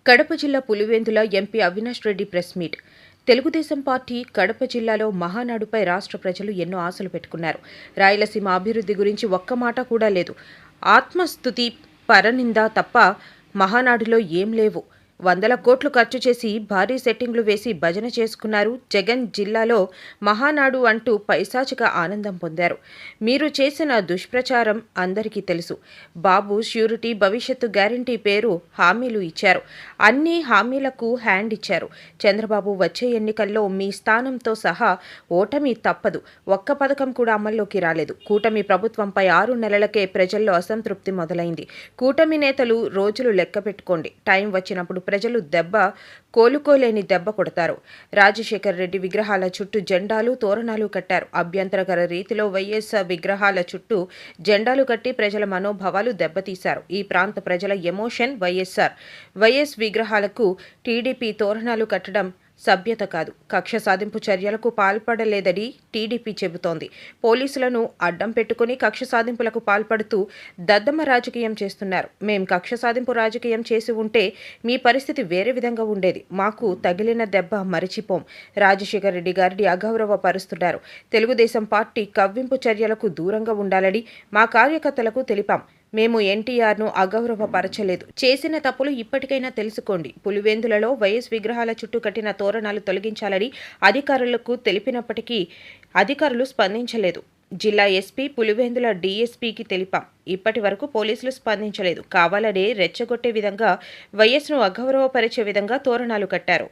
కడప జిల్లా Pulivendula MP Avinash Reddy press meet. Telugu Desam party Kadapa జిల్లాలో మహానాడుపై రాష్ట్ర ప్రజలు ఎన్నో ఆశలు పెట్టుకున్నారు. రాయలసీమ అభివృద్ధి గురించి ఒక్క మాట కూడా లేదు. ఆత్మస్తుతి, పరనింద తప్ప మహానాడులో ఏం లేవు. 100 కోట్లు ఖర్చు చేసి భారీ సెట్టింగ్లు వేసి భజన చేసుకున్నారు. జగన్ జిల్లాలో మహానాడు అంటూ పైశాచిక ఆనందం పొందారు. మీరు చేసిన దుష్ప్రచారం అందరికీ తెలుసు. బాబు ష్యూరిటీ, భవిష్యత్తు గ్యారంటీ పేరు హామీలు ఇచ్చారు. అన్ని హామీలకు హ్యాండ్ ఇచ్చారు. చంద్రబాబు వచ్చే ఎన్నికల్లో మీ స్థానంతో సహా ఓటమి తప్పదు. ఒక్క పథకం కూడా అమల్లోకి రాలేదు. కూటమి ప్రభుత్వంపై 6 నెలలకే ప్రజల్లో అసంతృప్తి మొదలైంది. కూటమి నేతలు రోజులు లెక్క పెట్టుకోండి. టైం వచ్చినప్పుడు ప్రజలు కోలుకోలేని దెబ్బ కొడతారు. రాజశేఖర్ రెడ్డి విగ్రహాల చుట్టూ జెండాలు, తోరణాలు కట్టారు. అభ్యంతరకర రీతిలో వైఎస్ఆర్ విగ్రహాల చుట్టూ జెండాలు కట్టి ప్రజల మనోభావాలు దెబ్బతీశారు. ఈ ప్రాంత ప్రజల ఎమోషన్ వైఎస్ విగ్రహాలకు టీడీపీ తోరణాలు కట్టడం సభ్యత కాదు. కక్ష సాధింపు చర్యలకు పాల్పడలేదని టీడీపీ చెబుతోంది. పోలీసులను అడ్డం పెట్టుకుని కక్ష సాధింపులకు పాల్పడుతూ దద్దమ్మ రాజకీయం చేస్తున్నారు. మేం కక్ష సాధింపు రాజకీయం చేసి ఉంటే మీ పరిస్థితి వేరే విధంగా ఉండేది. మాకు తగిలిన దెబ్బ మరిచిపోం. రాజశేఖర్ రెడ్డి గారిని అగౌరవపరుస్తున్నారు. తెలుగుదేశం పార్టీ కవ్వింపు చర్యలకు దూరంగా ఉండాలని మా కార్యకర్తలకు తెలిపాం. మేము ఎన్టీఆర్ను అగౌరవపరచలేదు. చేసిన తప్పులు ఇప్పటికైనా తెలుసుకోండి. పులివెందులలో వైఎస్ విగ్రహాల చుట్టూ కట్టిన తోరణాలు తొలగించాలని అధికారులకు తెలిపినప్పటికీ అధికారులు స్పందించలేదు. జిల్లా ఎస్పీ, పులివెందుల డీఎస్పీకి తెలిపాం. ఇప్పటి వరకు పోలీసులు స్పందించలేదు. కావాలనే రెచ్చగొట్టే విధంగా వైఎస్ను అగౌరవపరిచే విధంగా తోరణాలు కట్టారు.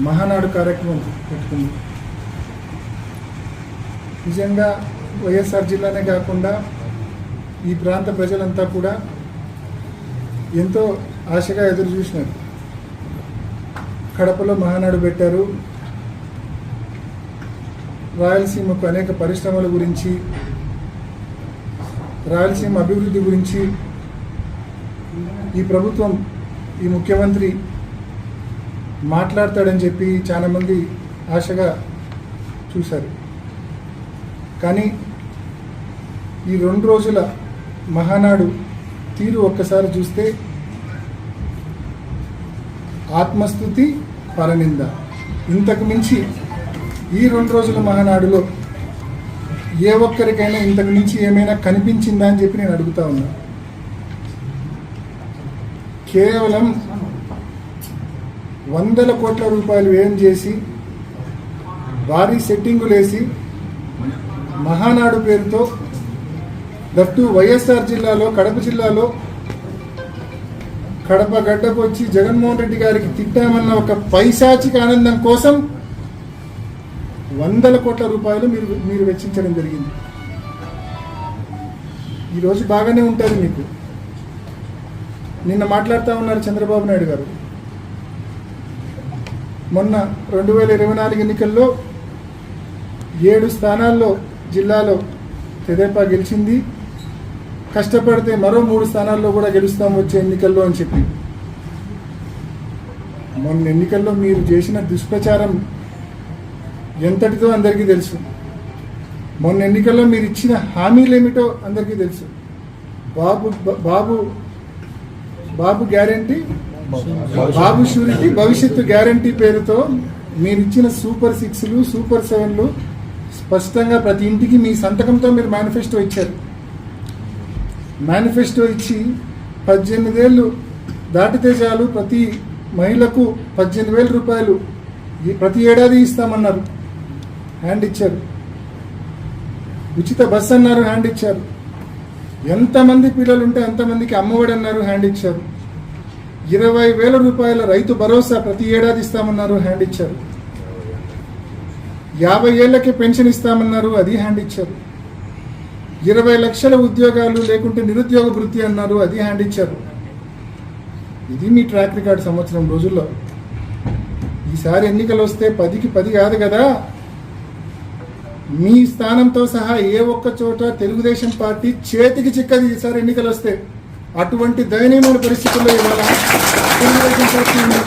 మహానాడు కార్యక్రమం పెట్టుకుంది. నిజంగా వైఎస్ఆర్ జిల్లానే కాకుండా ఈ ప్రాంత ప్రజలంతా కూడా ఎంతో ఆశగా ఎదురు చూసినారు. కడపలో మహానాడు పెట్టారు. రాయలసీమకు అనేక పరిశ్రమల గురించి, రాయలసీమ అభివృద్ధి గురించి ఈ ప్రభుత్వం, ఈ ముఖ్యమంత్రి మాట్లాడతాడని చెప్పి చాలామంది ఆశగా చూశారు. కానీ ఈ 2 రోజుల మహానాడు తీరు ఒక్కసారి చూస్తే ఆత్మస్తుతి, పరనింద. ఇంతకు మించి ఈ 2 రోజుల మహానాడులో ఏ ఒక్కరికైనా ఇంతకు మించి ఏమైనా కనిపించిందా అని చెప్పి నేను అడుగుతా ఉన్నా. కేవలం 100 కోట్ల రూపాయలు వ్యయం చేసి భారీ సెట్టింగులేసి మహానాడు పేరుతో దట్టు వైఎస్ఆర్ జిల్లాలో, కడప జిల్లాలో కడప గడ్డకు వచ్చి జగన్మోహన్ రెడ్డి గారికి తిట్టామన్న ఒక పైశాచిక ఆనందం కోసం 100 కోట్ల రూపాయలు మీరు వెచ్చించడం జరిగింది. ఈరోజు బాగానే ఉంటుంది మీకు. నిన్న మాట్లాడుతూ ఉన్నారు చంద్రబాబు నాయుడు గారు. మొన్న 2024 ఎన్నికల్లో 7 స్థానాల్లో జిల్లాలో తెదేపా గెలిచింది. కష్టపడితే మరో 3 స్థానాల్లో కూడా గెలుస్తాం వచ్చే ఎన్నికల్లో అని చెప్పి. మొన్న ఎన్నికల్లో మీరు చేసిన దుష్ప్రచారం ఎంతటితో అందరికీ తెలుసు. మొన్న ఎన్నికల్లో మీరు ఇచ్చిన హామీలు ఏమిటో అందరికీ తెలుసు. బాబు గ్యారంటీ, బాబు షూరిటీ, భవిష్యత్తు గ్యారంటీ పేరుతో మీరు ఇచ్చిన సూపర్ 6లు, సూపర్ 7లు స్పష్టంగా ప్రతి ఇంటికి మీ సంతకంతో మీరు మేనిఫెస్టో ఇచ్చారు. మేనిఫెస్టో ఇచ్చి 18 ఏళ్ళు దాటితే చాలు ప్రతి మహిళకు 18,000 రూపాయలు ప్రతి ఏడాది ఇస్తామన్నారు, హ్యాండ్ ఇచ్చారు. ఉచిత బస్ అన్నారు, హ్యాండ్ ఇచ్చారు. ఎంతమంది పిల్లలు ఉంటే అంతమందికి అమ్మఒడి అన్నారు, హ్యాండ్ ఇచ్చారు. 20,000 రూపాయల రైతు భరోసా ప్రతి ఏడాది ఇస్తామన్నారు, హ్యాండ్ ఇచ్చారు. 50 ఏళ్లకే పెన్షన్ ఇస్తామన్నారు, అది హ్యాండ్ ఇచ్చారు. 20 లక్షల ఉద్యోగాలు లేకుంటే నిరుద్యోగ వృత్తి అన్నారు, అది హ్యాండ్ ఇచ్చారు. ఇది మీ ట్రాక్ రికార్డ్ సంవత్సరం రోజుల్లో. ఈసారి ఎన్నికలు వస్తే 10కి 10 కాదు కదా. మీ స్థానంతో సహా ఏ ఒక్క చోట తెలుగుదేశం పార్టీ చేతికి చిక్కది ఈసారి ఎన్నికలు వస్తే. అటువంటి దయనీయమైన పరిస్థితుల్లో ఇవాళ తెలుగుదేశం పార్టీ ఉంది.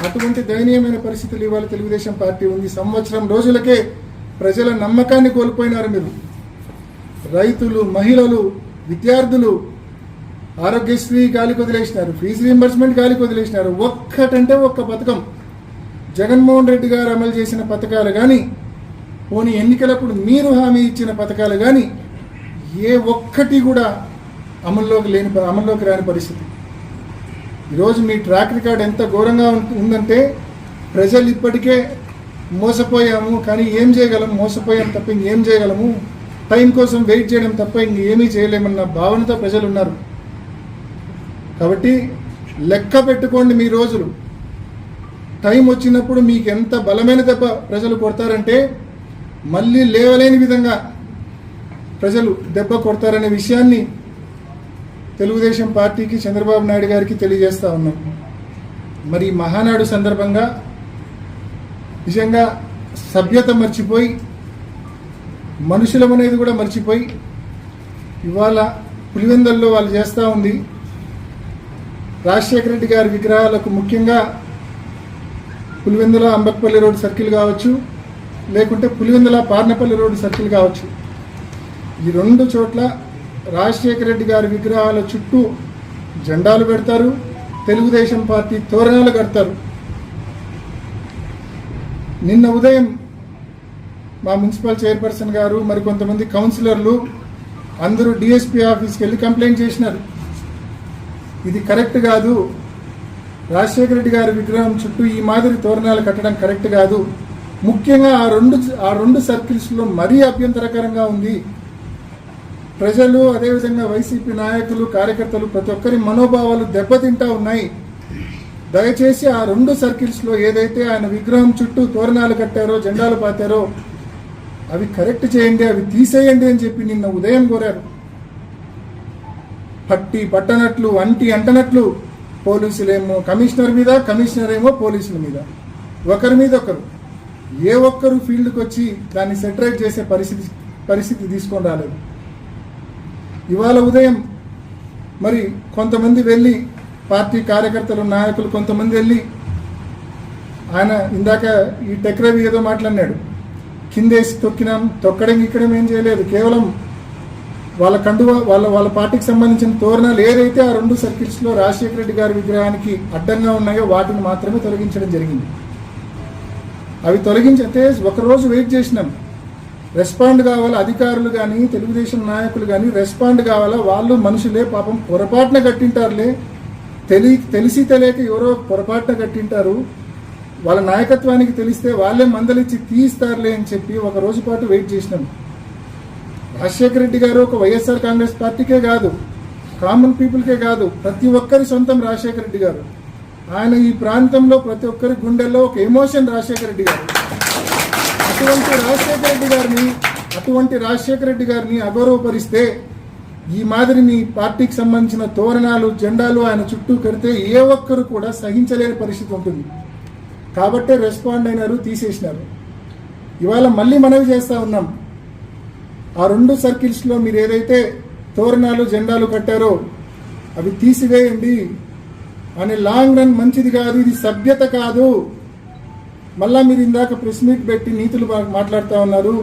అటువంటి దయనీయమైన పరిస్థితులు ఇవాళ తెలుగుదేశం పార్టీ ఉంది. సంవత్సరం రోజులకే ప్రజల నమ్మకాన్ని కోల్పోయినారు మీరు. రైతులు, మహిళలు, విద్యార్థులు ఆరోగ్యశ్రీ గాలికి వదిలేసినారు, ఫీజు రీంబర్స్మెంట్ గాలికి వదిలేసినారు. ఒక్కటంటే ఒక్క పథకం జగన్మోహన్ రెడ్డి గారు అమలు చేసిన పథకాలు కానీ, పోనీ ఎన్నికలప్పుడు మీరు హామీ ఇచ్చిన పథకాలు కానీ ఏ ఒక్కటి కూడా అమల్లోకి రాని పరిస్థితి. ఈరోజు మీ ట్రాక్ రికార్డ్ ఎంత ఘోరంగా ఉందంటే ప్రజలు ఇప్పటికే మోసపోయాము, కానీ ఏం చేయగలము, మోసపోయాం తప్ప ఇంకేం చేయగలము, టైం కోసం వెయిట్ చేయడం తప్ప ఇంకేమీ చేయలేమన్న భావనతో ప్రజలు ఉన్నారు. కాబట్టి లెక్క పెట్టుకోండి, మీ రోజులు టైం వచ్చినప్పుడు మీకు ఎంత బలమైన దెబ్బ ప్రజలు కొడతారంటే మళ్ళీ లేవలేని విధంగా ప్రజలు దెబ్బ కొడతారనే విషయాన్ని తెలుగుదేశం పార్టీకి, చంద్రబాబు నాయుడు గారికి తెలియజేస్తూ ఉన్నాం. మరి మహానాడు సందర్భంగా నిజంగా సభ్యత మర్చిపోయి, మనుషులం అనేది కూడా మర్చిపోయి ఇవాళ పులివెందల్లో వాళ్ళు చేస్తూ ఉంది. రాజశేఖర రెడ్డి గారి విగ్రహాలకు ముఖ్యంగా పులివెందుల అంబక్పల్లి రోడ్ సర్కిల్ కావచ్చు, లేకుంటే పులివెందుల పార్నపల్లి రోడ్ సర్కిల్ కావచ్చు, ఈ రెండు చోట్ల రాజశేఖర రెడ్డి గారి విగ్రహాల చుట్టూ జెండాలు పెడతారు, తెలుగుదేశం పార్టీ తోరణాలు కడతారు. నిన్న ఉదయం మా మున్సిపల్ చైర్పర్సన్ గారు మరి కొంతమంది కౌన్సిలర్లు అందరూ డిఎస్పీ ఆఫీస్కి వెళ్ళి కంప్లైంట్ చేసినారు. ఇది కరెక్ట్ కాదు, రాజశేఖర రెడ్డి గారి విగ్రహం చుట్టూ ఈ మాదిరి తోరణాలు కట్టడం కరెక్ట్ కాదు, ముఖ్యంగా ఆ రెండు సర్కిల్స్లో మరీ అభ్యంతరకరంగా ఉంది. ప్రజలు అదేవిధంగా వైసీపీ నాయకులు, కార్యకర్తలు ప్రతి ఒక్కరి మనోభావాలు దెబ్బతింటా ఉన్నాయి. దయచేసి ఆ రెండు సర్కిల్స్లో ఏదైతే ఆయన విగ్రహం చుట్టూ తోరణాలు కట్టారో, జెండాలు పాతారో అవి కరెక్ట్ చేయండి, అవి తీసేయండి అని చెప్పి నిన్న ఉదయం కోరారు. పట్టి పట్టనట్లు, అంటనట్లు పోలీసులేమో కమిషనర్ మీద, కమిషనర్ ఏమో పోలీసుల మీద, ఒకరి మీద ఒకరు, ఏ ఒక్కరు ఫీల్డ్కి వచ్చి దాన్ని సెటరేట్ చేసే పరిస్థితి తీసుకొని రాలేదు. ఇవాళ ఉదయం మరి కొంతమంది వెళ్ళి, పార్టీ కార్యకర్తలు, నాయకులు కొంతమంది వెళ్ళి, ఆయన ఇందాక ఈ టెక్రవి ఏదో మాట్లాడినాడు, కిందేసి తొక్కినాం, తొక్కడం ఇక్కడం ఏం చేయలేదు, కేవలం వాళ్ళ కండువ వాళ్ళ పార్టీకి సంబంధించిన తోరణాలు ఏదైతే ఆ రెండు సర్కిల్స్లో రాజశేఖర రెడ్డి గారి విగ్రహానికి అడ్డంగా ఉన్నాయో వాటిని మాత్రమే తొలగించడం జరిగింది. అవి తొలగించితే ఒకరోజు వెయిట్ చేసినాం, రెస్పాండ్ కావాలా అధికారులు కానీ, తెలుగుదేశం నాయకులు కానీ రెస్పాండ్ కావాలా. వాళ్ళు మనుషులే, పాపం పొరపాటున కట్టింటారులే, తెలిసి తెలియక ఎవరో పొరపాటున కట్టింటారు, వాళ్ళ నాయకత్వానికి తెలిస్తే వాళ్ళే మందలిచ్చి తీయిస్తారులే అని చెప్పి ఒక రోజు పాటు వెయిట్ చేసినాం. రాజశేఖర రెడ్డి గారు ఒక వైఎస్ఆర్ కాంగ్రెస్ పార్టీకే కాదు, కామన్ పీపుల్కే కాదు, ప్రతి ఒక్కరి సొంతం రాజశేఖర రెడ్డి గారు. ఆయన ఈ ప్రాంతంలో ప్రతి ఒక్కరి గుండెల్లో ఒక ఎమోషన్ రాజశేఖర రెడ్డి గారు. అటువంటి రాజశేఖర రెడ్డి గారిని అగౌరవపరిస్తే, ఈ మాదిరి మీ పార్టీకి సంబంధించిన తోరణాలు, జెండాలు ఆయన చుట్టూ కడితే ఏ ఒక్కరు కూడా సహించలేని పరిస్థితి ఉంటుంది. కాబట్టే రెస్పాండ్ అయినారు, తీసేసినారు. ఇవాళ మళ్ళీ మనవి చేస్తూ ఉన్నాం, ఆ రెండు సర్కిల్స్లో మీరు ఏదైతే తోరణాలు, జెండాలు కట్టారో అవి తీసివేయండి. అని లాంగ్ రన్ మంచిది కాదు, ఇది సభ్యత కాదు. మళ్ళా మీరు ఇందాక ప్రెస్ మీట్ పెట్టి నీతులు మాట్లాడుతూ ఉన్నారు.